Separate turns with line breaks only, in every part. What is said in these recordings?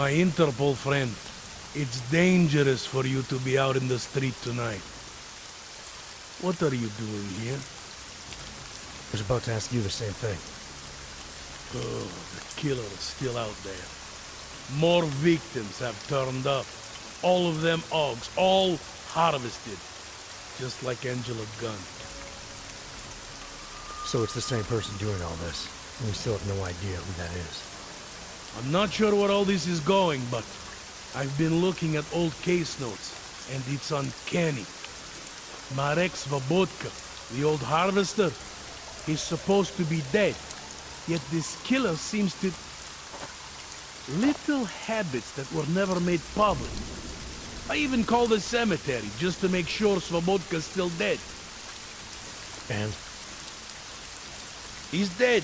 My Interpol friend, it's dangerous for you to be out in the street tonight. What are you doing here?
I was about to ask you the same thing.
Oh, the killer is still out there. More victims have turned up. All of them Augs, all harvested. Just like Angela Gunn.
So it's the same person doing all this, and we still have no idea who that is.
I'm not sure where all this is going, but I've been looking at old case notes, and it's uncanny. Marek Svobotka, the old harvester, he's supposed to be dead. Yet this killer seems to... Little habits that were never made public. I even called the cemetery just to make sure Svobodka's still dead.
And?
He's dead.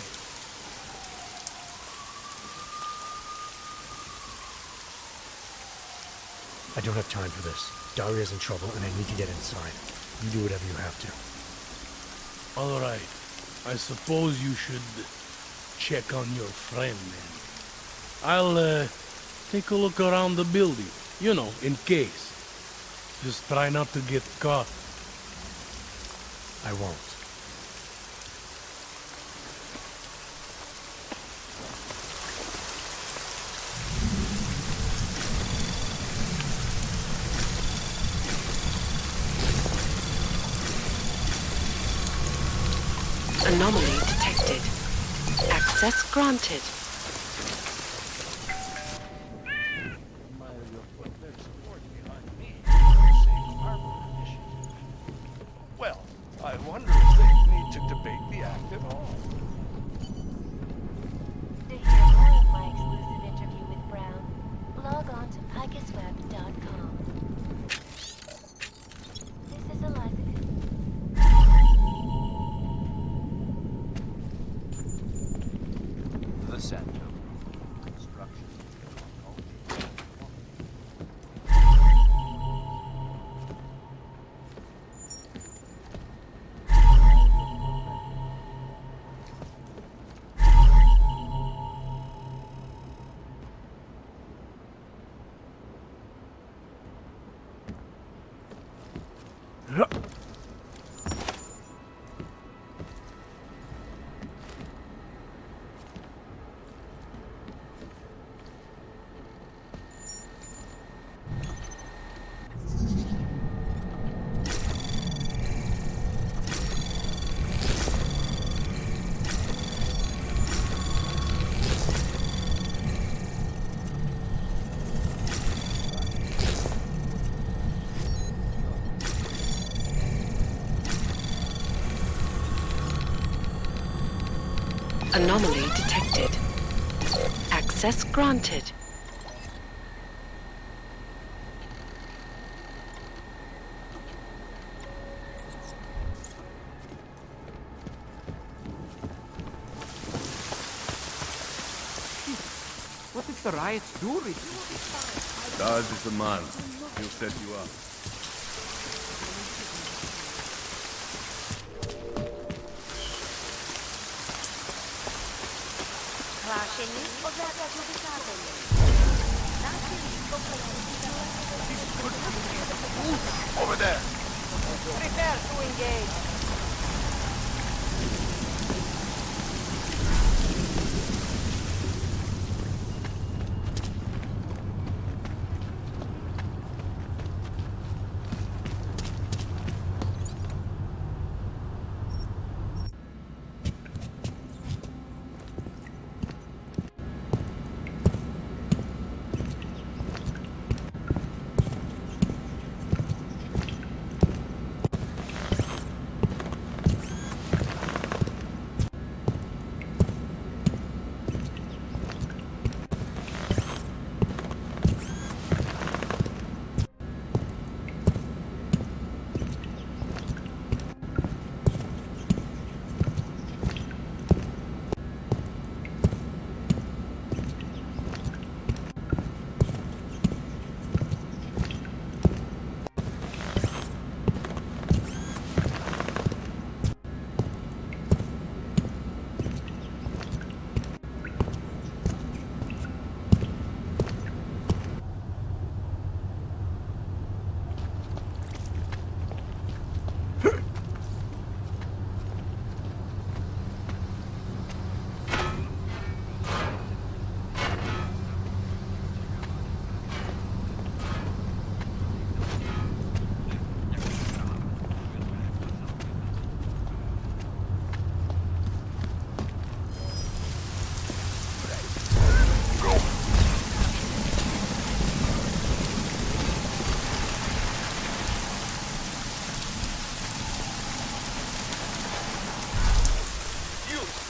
I don't have time for this. Daria's in trouble, and I need to get inside. You do whatever you have to.
All right. I suppose you should check on your friend, then. I'll, take a look around the building. You know, in case. Just try not to get caught.
I won't.
Anomaly detected. Access granted.
Well, I wonder if they need to debate the act at all.
To hear more of my exclusive interview with Brown, log on to picusweb.com. This is Eliza.
The center. Construction.
Anomaly detected. Access granted.
What if the riots do reach?
Daz is the man. He'll set you up.
Over there!
Prepare to engage.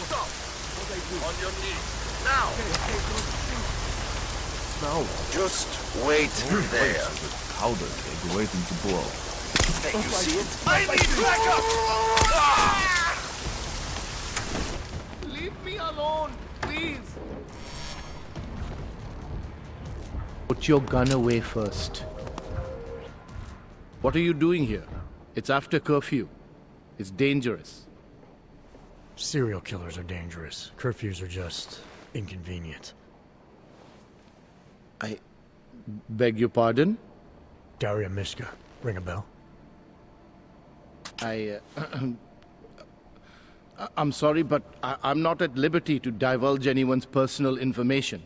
Stop! On your knees. Now!
Now,
Just wait there.
the powder keg waiting to blow.
Hey, you see it?
I need backup!
Leave me alone, please.
Put your gun away first. What are you doing here? It's after curfew. It's dangerous.
Serial killers are dangerous. Curfews are just inconvenient.
I beg your pardon?
Daria Mishka. Ring a bell?
I'm sorry, but I'm not at liberty to divulge anyone's personal information.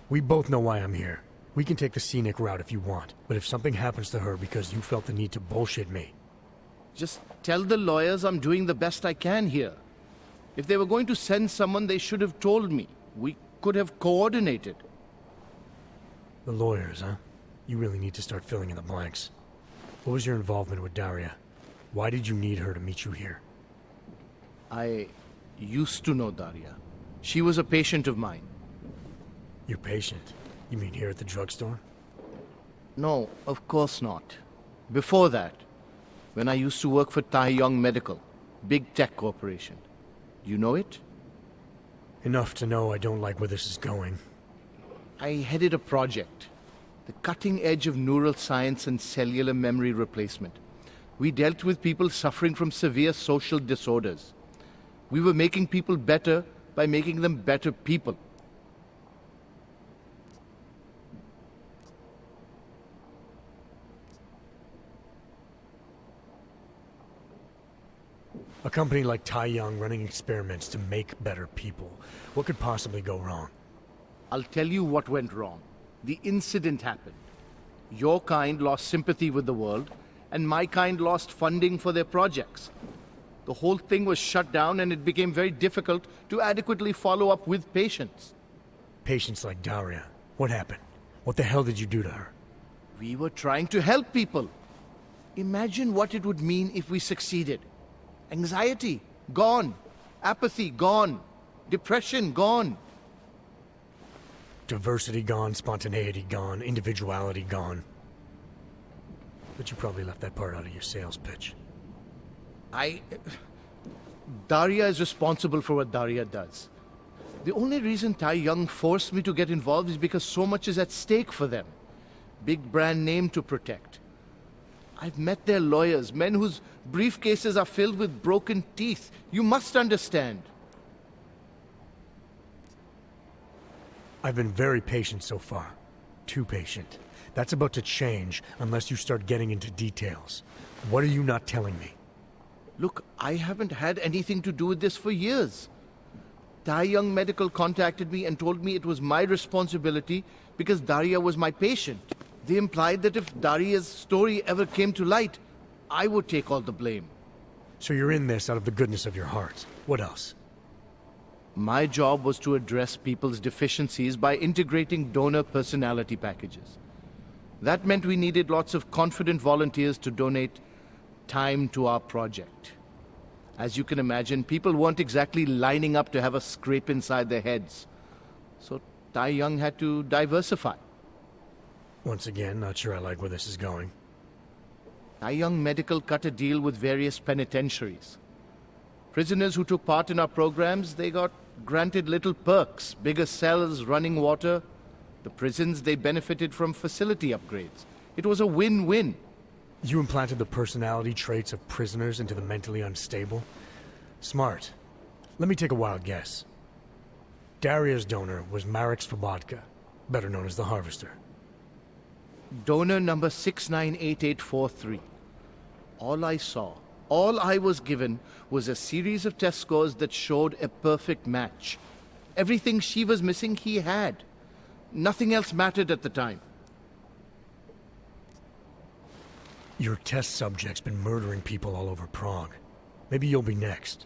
We both know why I'm here. We can take the scenic route if you want, but if something happens to her because you felt the need to bullshit me...
Just tell the lawyers I'm doing the best I can here. If they were going to send someone, they should have told me. We could have coordinated.
The lawyers, huh? You really need to start filling in the blanks. What was your involvement with Daria? Why did you need her to meet you here?
I used to know Daria. She was a patient of mine.
Your patient? You mean here at the drugstore?
No, of course not. Before that, when I used to work for Tai Yong Medical, big tech corporation. You know it?
Enough to know I don't like where this is going.
I headed a project, the cutting edge of neural science and cellular memory replacement. We dealt with people suffering from severe social disorders. We were making people better by making them better people.
A company like Tai Yong running experiments to make better people. What could possibly go wrong?
I'll tell you what went wrong. The incident happened. Your kind lost sympathy with the world, and my kind lost funding for their projects. The whole thing was shut down, and it became very difficult to adequately follow up with patients.
Patients like Daria. What happened? What the hell did you do to her?
We were trying to help people. Imagine what it would mean if we succeeded. Anxiety, gone. Apathy, gone. Depression, gone.
Diversity gone, spontaneity gone, individuality gone. But you probably left that part out of your sales pitch.
Daria is responsible for what Daria does. The only reason Tai Yong forced me to get involved is because so much is at stake for them. Big brand name to protect. I've met their lawyers, men whose briefcases are filled with broken teeth. You must understand.
I've been very patient so far. Too patient. That's about to change unless you start getting into details. What are you not telling me?
Look, I haven't had anything to do with this for years. Tai Yong Medical contacted me and told me it was my responsibility because Daria was my patient. They implied that if Daria's story ever came to light, I would take all the blame.
So you're in this out of the goodness of your heart. What else?
My job was to address people's deficiencies by integrating donor personality packages. That meant we needed lots of confident volunteers to donate time to our project. As you can imagine, people weren't exactly lining up to have a scrape inside their heads. So Tai Yong had to diversify.
Once again, not sure I like where this is going.
Tai Yong Medical cut a deal with various penitentiaries. Prisoners who took part in our programs, they got granted little perks, bigger cells, running water. The prisons, they benefited from facility upgrades. It was a win-win.
You implanted the personality traits of prisoners into the mentally unstable? Smart. Let me take a wild guess. Daria's donor was Marek Svobotka, better known as the Harvester.
Donor number 698843. All I saw, all I was given, was a series of test scores that showed a perfect match. Everything she was missing, he had. Nothing else mattered at the time.
Your test subject's been murdering people all over Prague. Maybe you'll be next.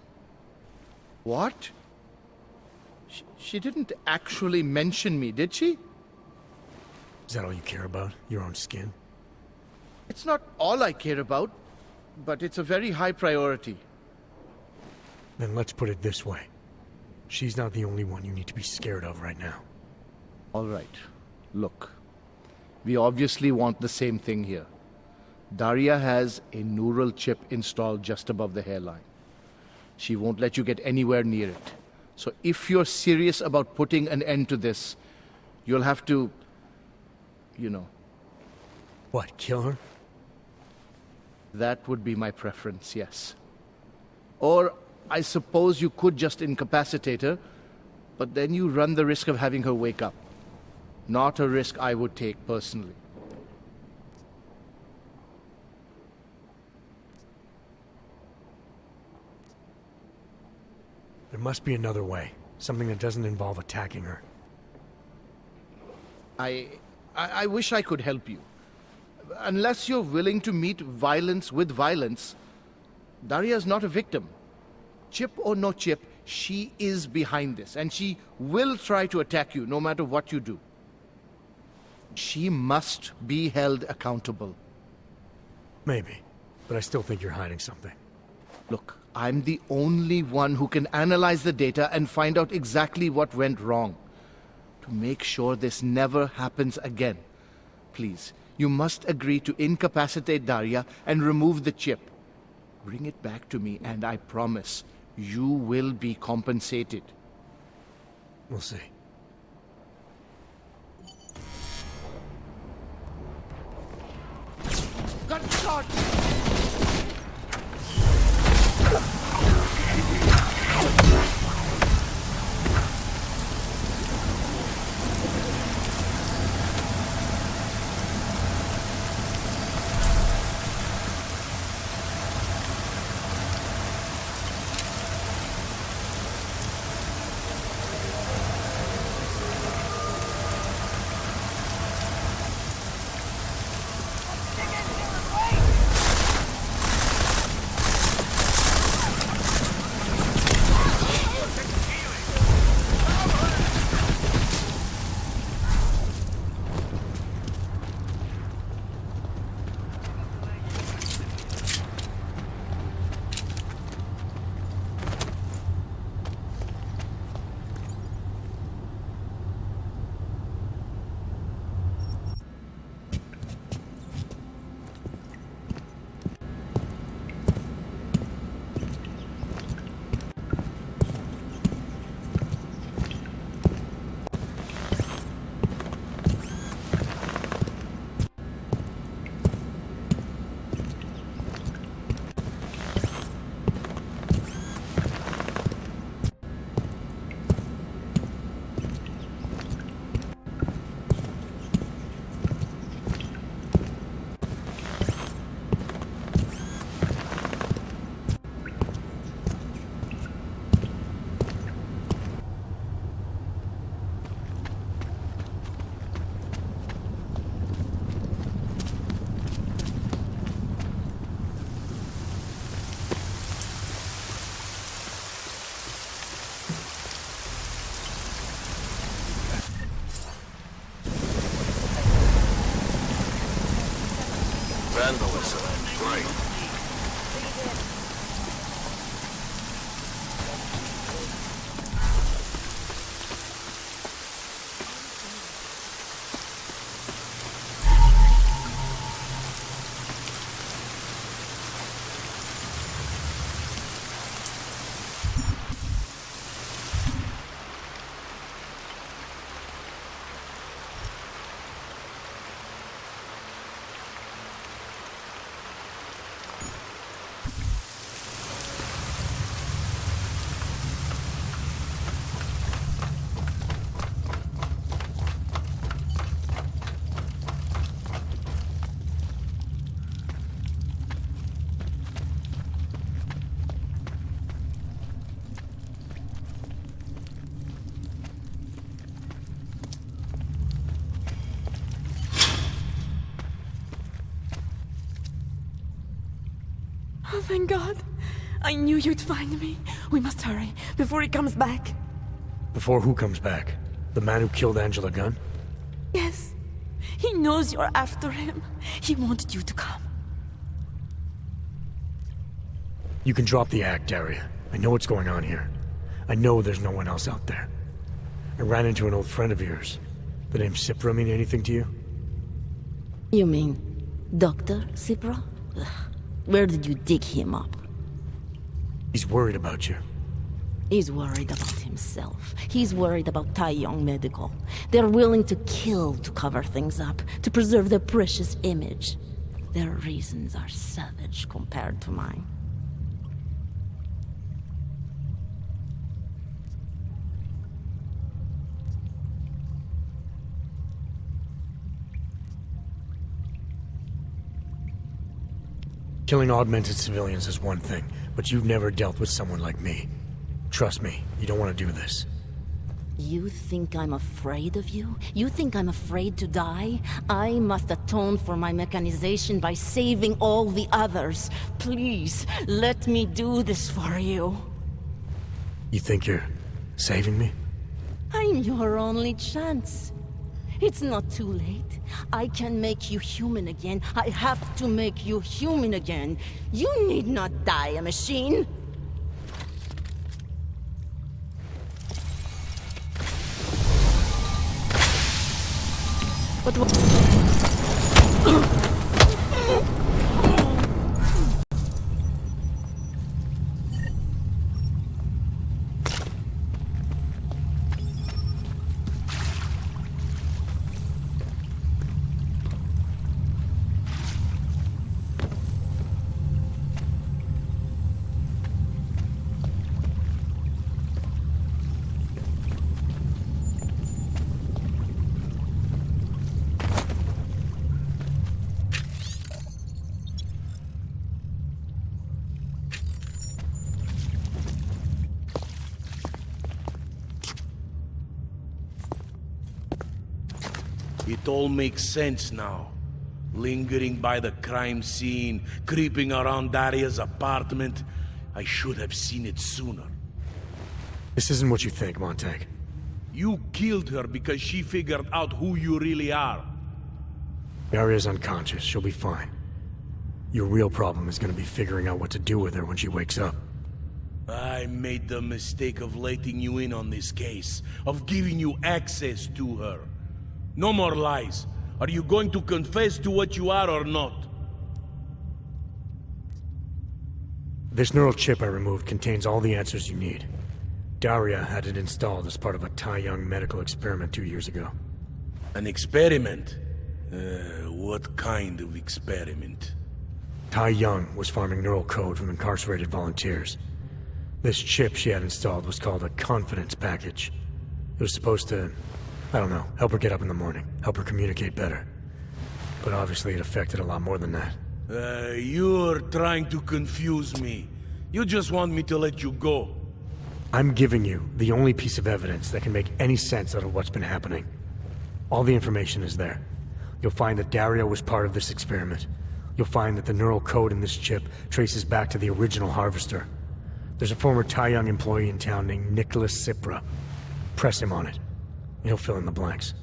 What? She didn't actually mention me, did she?
Is that all you care about? Your own skin?
It's not all I care about, but it's a very high priority.
Then let's put it this way. She's not the only one you need to be scared of right now.
All right. Look, we obviously want the same thing here. Daria has a neural chip installed just above the hairline. She won't let you get anywhere near it. So if you're serious about putting an end to this, you'll have to, you know.
What, kill her?
That would be my preference, yes. Or I suppose you could just incapacitate her, but then you run the risk of having her wake up. Not a risk I would take personally.
There must be another way. Something that doesn't involve attacking her.
I wish I could help you. Unless you're willing to meet violence with violence, Daria's not a victim. Chip or no chip, she is behind this, and she will try to attack you no matter what you do. She must be held accountable.
Maybe, but I still think you're hiding something.
Look, I'm the only one who can analyze the data and find out exactly what went wrong. To make sure this never happens again. Please, you must agree to incapacitate Daria and remove the chip. Bring it back to me, and I promise you will be compensated.
We'll see.
Gunshot!
Vandalism. Right.
Oh, thank God. I knew you'd find me. We must hurry, before he comes back.
Before who comes back? The man who killed Angela Gunn?
Yes. He knows you're after him. He wanted you to come.
You can drop the act, Daria. I know what's going on here. I know there's no one else out there. I ran into an old friend of yours. The name Cipra mean anything to you?
You mean Dr. Cipra? Ugh. Where did you dig him up?
He's worried about you.
He's worried about himself. He's worried about Tai Yong Medical. They're willing to kill to cover things up, to preserve their precious image. Their reasons are savage compared to mine.
Killing augmented civilians is one thing, but you've never dealt with someone like me. Trust me, you don't want to do this.
You think I'm afraid of you? You think I'm afraid to die? I must atone for my mechanization by saving all the others. Please, let me do this for you.
You think you're saving me?
I'm your only chance. It's not too late. I can make you human again. I have to make you human again. You need not die, a machine. But
it all makes sense now. Lingering by the crime scene, creeping around Daria's apartment. I should have seen it sooner.
This isn't what you think, Montag.
You killed her because she figured out who you really are.
Daria's unconscious. She'll be fine. Your real problem is gonna be figuring out what to do with her when she wakes up.
I made the mistake of letting you in on this case, of giving you access to her. No more lies. Are you going to confess to what you are or not?
This neural chip I removed contains all the answers you need. Daria had it installed as part of a Tai Yong medical experiment 2 years ago.
An experiment? What kind of experiment?
Tai Yong was farming neural code from incarcerated volunteers. This chip she had installed was called a confidence package. It was supposed to, I don't know, help her get up in the morning, help her communicate better. But obviously it affected a lot more than that.
You're trying to confuse me. You just want me to let you go.
I'm giving you the only piece of evidence that can make any sense out of what's been happening. All the information is there. You'll find that Daria was part of this experiment. You'll find that the neural code in this chip traces back to the original harvester. There's a former Tai Yong employee in town named Nicholas Cipra. Press him on it. He'll fill in the blanks.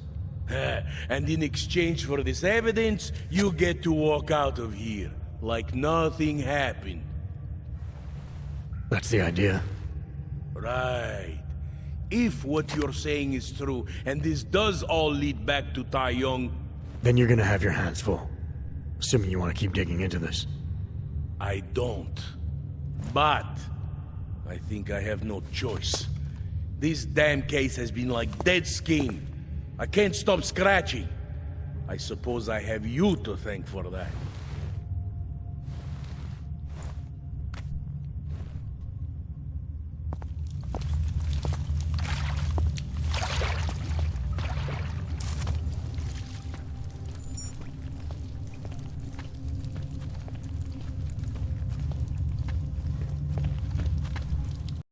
And in exchange for this evidence, you get to walk out of here like nothing happened.
That's the idea.
Right. If what you're saying is true, and this does all lead back to Tai Yong...
Then you're gonna have your hands full. Assuming you want to keep digging into this.
I don't. But... I think I have no choice. This damn case has been like dead skin. I can't stop scratching. I suppose I have you to thank for that.